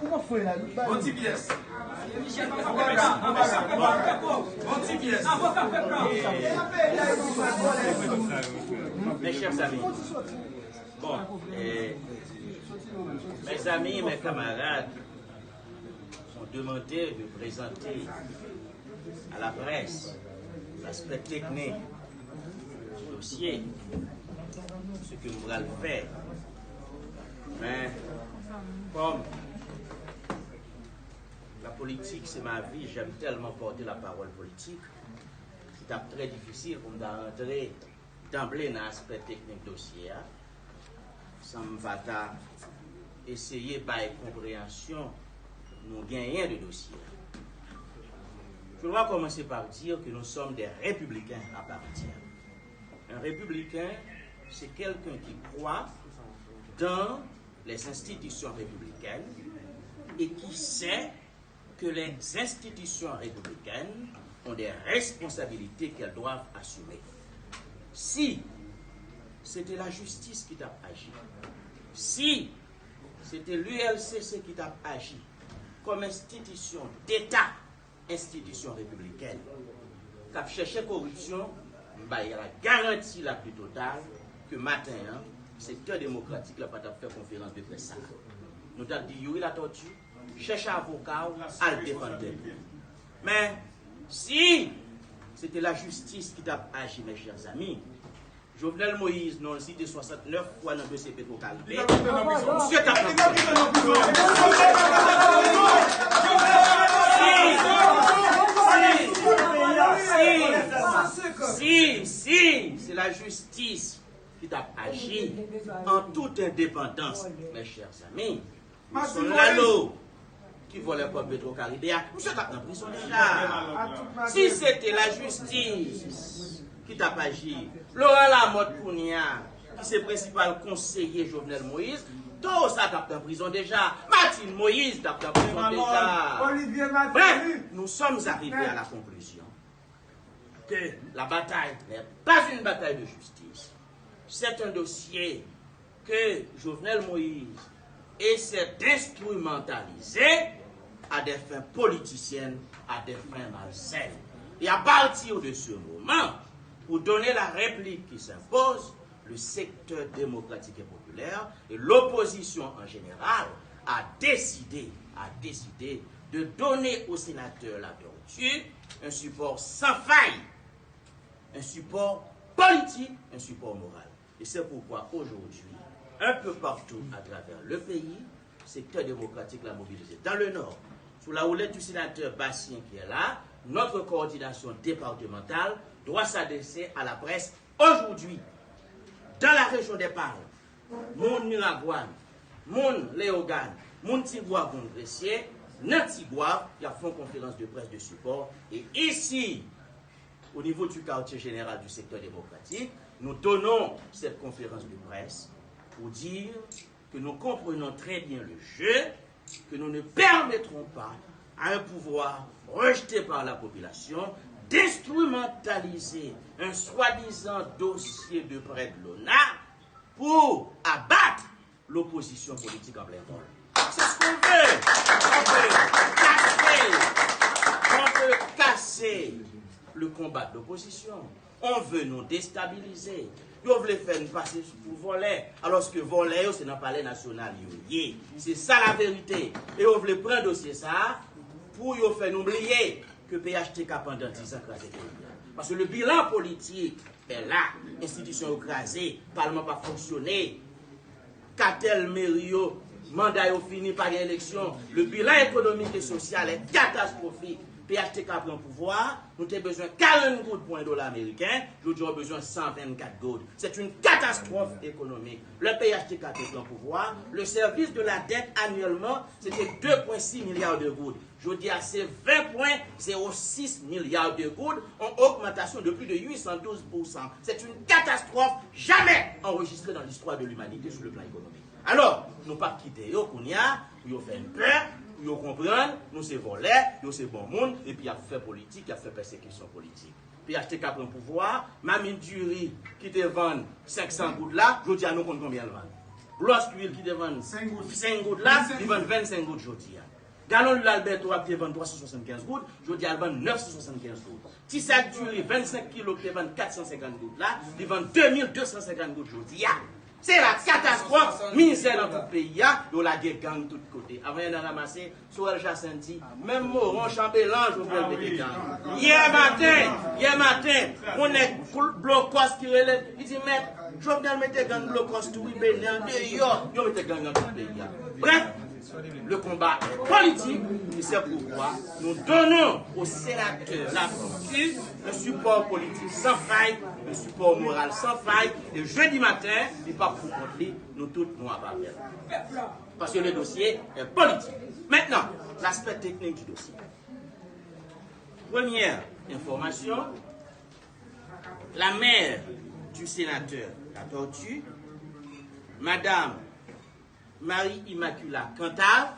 Comment faut là? Anti-pièce. Mes chers amis, bon, mes amis, mes camarades ont demandé de présenter à la presse l'aspect technique du dossier, ce que nous allons faire. Mais comme la politique, c'est ma vie, j'aime tellement porter la parole politique, c'est très difficile pour me rentrer d'emblée dans l'aspect technique du dossier. Ça me va essayer par compréhension, nous gagnons de dossier. Je dois commencer par dire que nous sommes des républicains à part entière. Un républicain, c'est quelqu'un qui croit dans les institutions républicaines et qui sait que les institutions républicaines ont des responsabilités qu'elles doivent assumer. Si c'était la justice qui t'a agi, si c'était l'ULCC qui t'a agi comme institution d'État, institution républicaine, qui a cherché corruption, il y a la garantie la plus totale que matin, le secteur démocratique n'a pas fait conférence de presse. Nous avons dit, oui, la torture, cherche un avocat à le défendre. Mais si c'était la justice qui t'a agi, mes chers amis, Jovenel Moïse, non, cité 69 fois dans le dossier Petro-Calvé, monsieur t'a si c'est la justice qui t'a agi en toute indépendance, mes chers amis, son lalo qui volait pour Petro-Caribé, monsieur t'a en prison déjà. Si c'était la justice qui t'a agi, Laurent Lamotte Kounia, qui c'est principal conseiller Jovenel Moïse, tout ça t'a en prison déjà. Martine Moïse t'a en prison déjà. Bref, nous sommes arrivés à la conclusion que la bataille n'est pas une bataille de justice. C'est un dossier que Jovenel Moïse essaie d'instrumentaliser à des fins politiciennes, à des fins malsaines. Et à partir de ce moment, pour donner la réplique qui s'impose, le secteur démocratique et populaire et l'opposition en général a décidé de donner aux sénateurs la tortue un support sans faille, un support politique, un support moral. Et c'est pourquoi aujourd'hui, un peu partout à travers le pays, le secteur démocratique l'a mobilisé. Dans le Nord, sous la houlette du sénateur Bastien qui est là, notre coordination départementale doit s'adresser à la presse aujourd'hui. Dans la région des Parles, Moun Miragouane, Moun Léogane, Moun Tigouave, Moun Gressier, dans Tigouave, il y a fait une conférence de presse de support. Et ici, au niveau du quartier général du secteur démocratique, nous donnons cette conférence de presse pour dire que nous comprenons très bien le jeu, que nous ne permettrons pas à un pouvoir rejeté par la population d'instrumentaliser un soi-disant dossier de près de l'ONA pour abattre l'opposition politique en plein vol. C'est ce qu'on veut. On veut casser le combat de l'opposition. On veut nous déstabiliser. Ils veulent faire nous passer pour voler, alors que voler, c'est dans le palais national. C'est ça la vérité. Et on veut prendre dossier ça pour nous faire oublier que PHTK pendant 10 ans crasé. Parce que le bilan politique est là, institution écrasée, parlement pas fonctionné, cartel mério, mandat fini par l'élection, le bilan économique et social est catastrophique. PHTK prend le pouvoir, nous avons besoin de 40 gouttes pour $1 américain, nous avons besoin de 124 gouttes. C'est une catastrophe économique. Le PHTK prend le pouvoir, le service de la dette annuellement, c'était 2,6 milliards de gouttes. Je dis à ces 20,06 milliards de gouttes en augmentation de plus de 812%. C'est une catastrophe jamais enregistrée dans l'histoire de l'humanité sur le plan économique. Alors, nous ne pas quitter Kounia, nous faire une peur, nous comprendre, nous c'est voler, nous c'est bon monde, et puis il y a fait politique, il y a fait persécution politique. PHTK prend pouvoir, Mamine Duri qui te vend 500 gouttes là, je dis à nous combien elle vend. Lorsqu'il qui te vend 5 gouttes là, il vend 25 gouttes aujourd'hui. Galon l'Alberto a vend 375 gouttes, je dis à vend 975 gouttes. Tissac Duri 25 kilos qui te vend 450 gouttes là, il vend 2250 gouttes aujourd'hui. C'est la catastrophe, misère dans tout le pays, il y a des gangs de tous côtés. Avant de ramasser, Soel Jacenti, même Moron, Chambellan, je vous le dis. Hier matin, on est blocos qui relève. Il dit, mais je vais mettre gang blocos tout le pays, dehors, je vais mettre gang dans tout le pays. Bref, le combat est politique, et c'est pourquoi nous donnons aux sénateurs la tortue, un support politique sans faille, un support moral sans faille, et jeudi matin, il ne pas pour contre nous tous nous avons. Parce que le dossier est politique. Maintenant, l'aspect technique du dossier. Première information, la mère du sénateur la tortue, Madame Marie-Immaculée Cantave,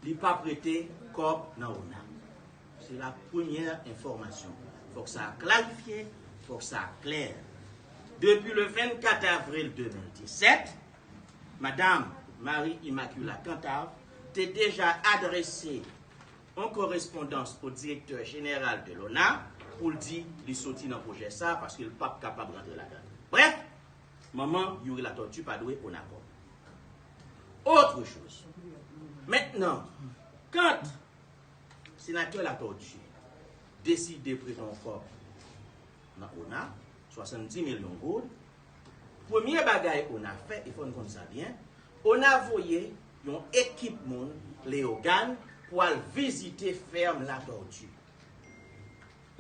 n'a pas prêté corps dans l'ONA. C'est la première information. Il faut que ça clarifie, il faut que ça clair. Depuis le 24 avril 2017, Madame Marie-Immaculée Cantave t'a déjà adressé en correspondance au directeur général de l'ONA pour le dire qu'il sortit dans le projet ça parce qu'il n'est pas capable de rentrer là-dedans. Bref, maman, Yuri la tortue pas doué au accord. Autre chose. Maintenant, quand le sénateur la tortue décide de prendre encore dans l'ONA, 70 millions de gouttes, premier bagage qu'on a fait, il faut qu'on ça bien, on a envoyé une équipe les organes pour aller visiter ferme la tortue.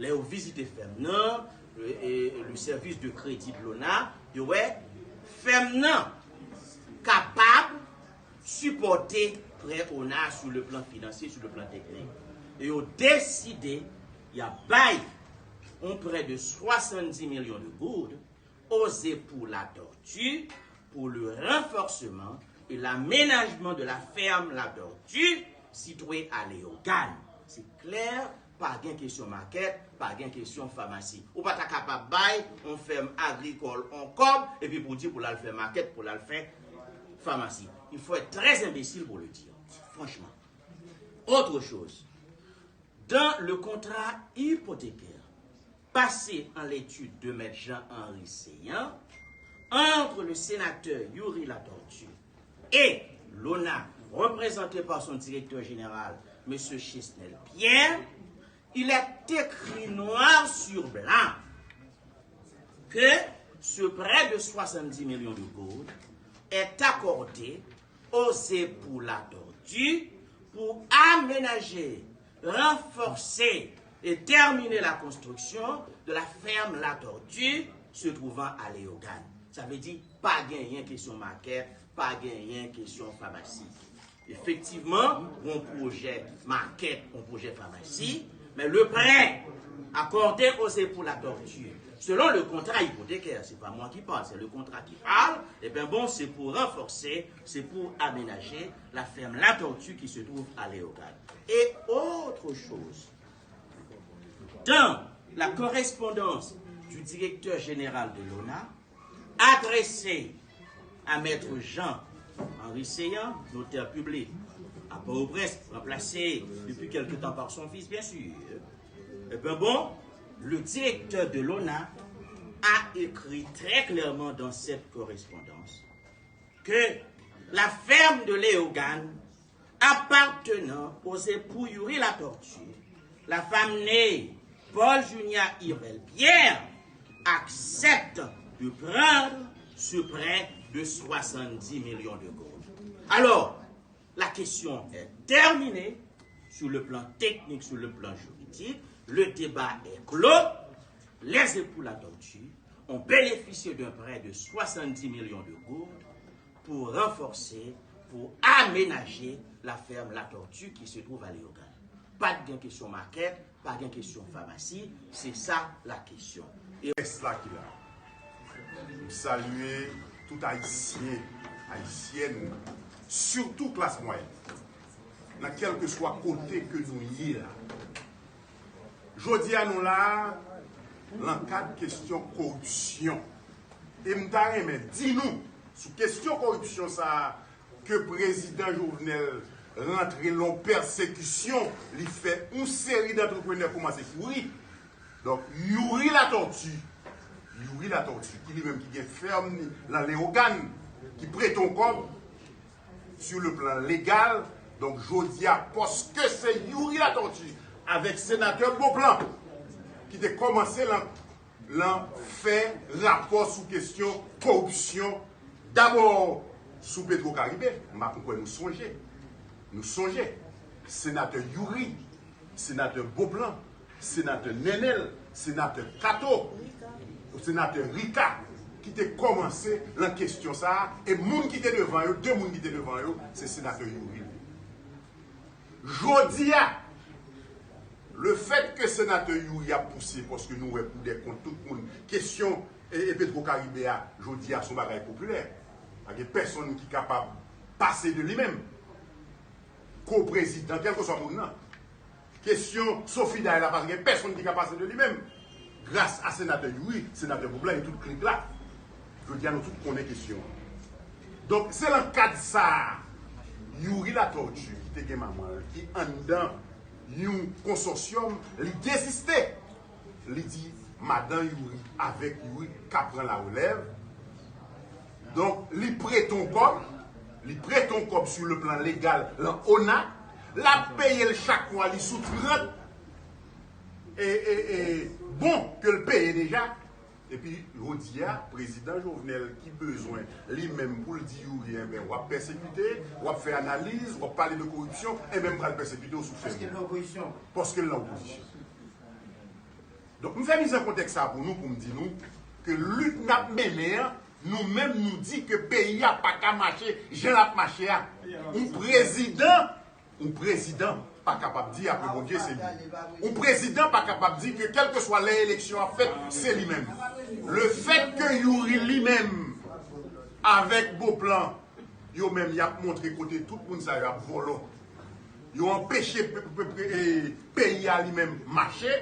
Les visiter ferme, non, le service de crédit de l'ONA, ferme non, capable supporter prêt ONA sur le plan financier, sur le plan technique. Et ont décidé, il y a bail, on près de 70 millions de gouttes, osé pour la tortue, pour le renforcement et l'aménagement de la ferme La Tortue, située à Léogane. C'est clair, pas de question maquette, pas de question pharmacie. Ou pas capable de bail, on ferme agricole, on cob, et puis pour dire pour la faire maquette, pour la faire pharmacie. Il faut être très imbécile pour le dire, franchement. Autre chose, dans le contrat hypothécaire, passé en l'étude de M. Jean-Henri Seyan, entre le sénateur Yuri La Tortue et l'ONA, représenté par son directeur général, M. Chesnel Pierre, il est écrit noir sur blanc que ce prêt de 70 millions de gouttes est accordé aux époux La Tortue pour aménager, renforcer et terminer la construction de la ferme La Tortue se trouvant à Léogane. Ça veut dire pas gagner question maquette, pas gagner question pharmacie. Effectivement, un projet maquette, un projet pharmacie, mais le prêt accordé aux époux La Tortue, selon le contrat hypothécaire, c'est pas moi qui parle, c'est le contrat qui parle, et bien bon, c'est pour renforcer, c'est pour aménager la ferme La Tortue qui se trouve à Léogane. Et autre chose, dans la correspondance du directeur général de l'ONA, adressée à Maître Jean-Henri Seyan, notaire public, à Port-au-Prince, remplacé depuis quelque temps par son fils, bien sûr. Et bien bon, le directeur de l'ONA a écrit très clairement dans cette correspondance que la ferme de Léogane appartenant aux époux Yuri La Tortue, la femme née Paul Junia Irel Pierre, accepte de prendre ce prêt de 70 millions de gouttes. Alors, la question est terminée sur le plan technique, sur le plan juridique. Le débat est clos. Les époux La Tortue ont bénéficié d'un prêt de 70 millions de gouttes pour renforcer, pour aménager la ferme La Tortue qui se trouve à Léogane. Pas de question maquette, pas de question pharmacie, c'est ça la question. Et c'est là qu'il a. Saluer tout haïtien, haïtienne, surtout classe moyenne, dans quel que soit côté que nous y là. Je dis à nous là, dans le cadre de question corruption. Et m'tareme, dis-nous, sous question corruption, ça, que le président Jovenel rentre en persécution, il fait une série d'entrepreneurs pour commencer à courir. Donc, Yuri la tortue, qui lui-même qui est ferme dans les organes, qui prête un corps sur le plan légal. Donc, je dis parce que c'est Yuri la tortue, avec sénateur Beauplan, qui a commencé à faire rapport sous question corruption, d'abord sous Petro-Caribé. Nous songeons, sénateur Yuri, sénateur Beauplan, sénateur Nenel, sénateur Kato, sénateur Rika, qui a commencé la question ça, et moun qui était devant eux, deux moun qui étaient devant eux, c'est sénateur Yuri. Jodia, le fait que sénateur Yuri a poussé, parce que nous avons des comptes, tout le monde, question, et Petro-Caribé, Jodia, son bagage populaire. Il n'y a personne qui est capable de passer de lui-même. Co-président, quel que soit le monde. Question Sophie Daïla, parce qu'il n'y a personne qui est capable de passer de lui-même. Grâce à sénateur Yuri, sénateur Boubla et tout le clic là. Je dis à nous tous qu'on est question. Donc, c'est dans le cadre de ça, Yuri la tortue, qui était maman, qui en dedans, un consortium, il désistait. Il dit, Madame Yuri, avec Yuri, qui prend la relève. Donc, il prête ton corps sur le plan légal, l'ONA, la paye chaque mois, il sous 30. Et bon, que le paye déjà. Et puis, Rodia, président Jovenel, qui besoin, lui-même, pour le dire, on va persécuter, on va faire analyse, on va parler de corruption, et même on va le persécuter au sous-fait. Parce qu'il est l'opposition. Parce qu'il est l'opposition. Donc, nous avons mis en contexte ça pour nous dire que lutte n'a mené, nous-mêmes nous dit que le pays n'a pas qu'à marcher, j'ai la marché. Un président pas capable de dire après bon Dieu c'est lui. Un président pas capable de dire que quelle que soit l'élection en fait, c'est lui-même. Le fait que Yuri lui-même, avec Beauplan, il a montré côté tout le monde ça a volé. Il a empêché le pays à lui-même marcher.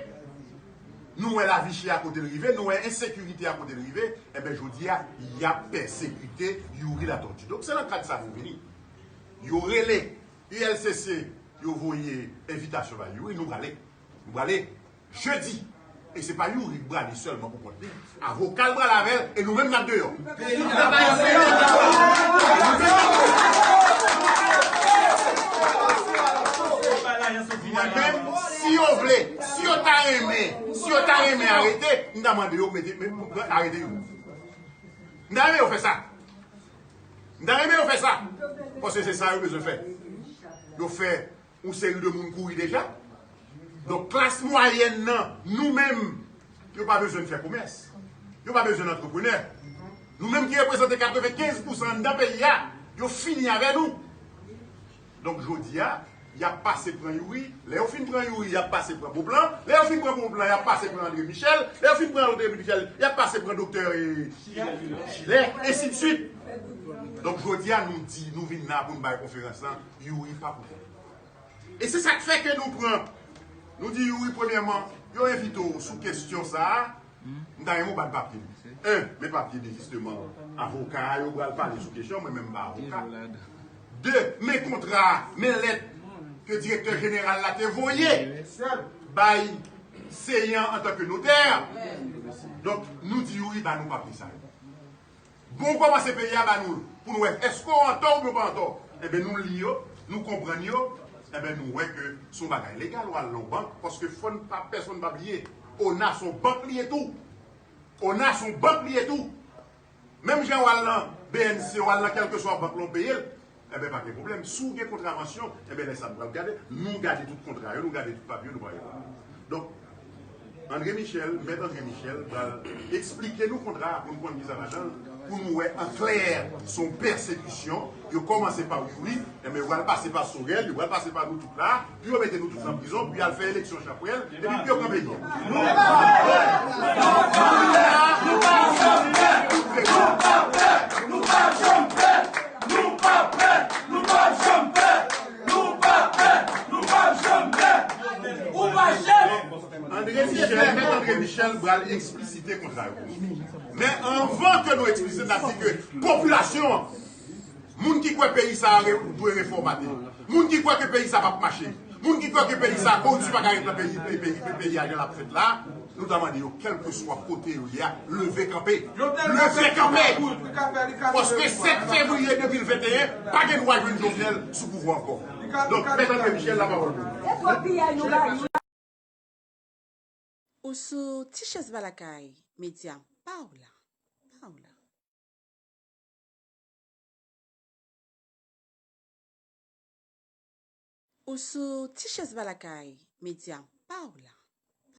Nous, la vie à côté de rivé, nous, l'insécurité à côté de rivé, et bien, je dis, il y a persécuté Yuri la tortue. Donc, c'est dans le cas de ça, nous venons. Il y aurait les ULCC, il y aurait invitation à Yuri, nous allons aller jeudi. Et ce n'est pas Yuri qui va aller seulement pour compter. Avocat le bras la veille, et nous-mêmes, nous dehors. Moi-même, si on voulait, si on t'a aimé arrêter, nous demandons arrêtez vous. Nous avons fait ça. Parce que c'est ça que je fais. Je fais une série de monde courir déjà. Donc, classe moyenne, nous-mêmes, nous n'avons pas besoin de faire commerce. Nous n'avons pas besoin d'entrepreneurs. Nous-mêmes qui représentons 95% d'un pays, nous finissons avec nous. Donc, je dis, il y a passé pour Yuri, Léo fin prend Yuri, il y a passé pour Beauplan, Léo fin prend Beauplan, il y a passé pour André Michel, Léo fin prend André Michel, il y a passé pour docteur Chile, et ainsi de suite. Donc, je dis à nous venons là pour une conférence, Yuri pas pour. Et c'est ça qui fait que nous prenons. Nous disons Yuri, premièrement, nous invitons sous question ça, nous avons pas de papier. Mes papiers, justement, avocat, nous allons parler sous question, mais même pas avocat. Deux, mes contrats, mes lettres, que le directeur général l'a envoyé, by Seyant en tant que notaire. Donc, nous disons, oui, bah, nous pas pris ça. Bon, comment c'est payé à nous? Pour nous, est-ce qu'on entend ou pas entend? Eh bien, nous lions, nous comprenons, eh bien, nous voyons que son bagage légal ou à la banque, parce que personne ne va oublier. On a son banque lié tout. Même Jean Wallan, BNC, Wallan, quel que soit la banque l'on paye, eh bien, pas de problème. Sous des contraventions, eh bien, ça nous va regarder. Nous gardons tout contrat, nous gardons tout papier, nous voyons. Donc, André Michel, maître André Michel, va expliquer nos contrats pour nous prendre pour nous en clair son persécution. Il a commencé par Yuri, mais il va passer par Sorel, il va passer par nous tous là, puis il va mettre nous tous en prison, puis il va faire élection chapeau, et puis il va camper. André André Michel va expliciter comme ça. Mais avant que nous explicitions, nous dit que population, moun qui croit que le pays ça doit réformater, moun qui croit que le pays ça va marcher, moun qui croit que le pays ça continue pas gagner le pays à la fête là, nous demandons, quel que soit côté où il y a, lever camper. Lever camper. Parce que 7 février 2021, pas de loi de Jovenel sous pouvoir encore. Donc, André Michel, la parole. Ou sou Tiches Balakay, média Paola. Ou sou Tiches Balakay, média Paola.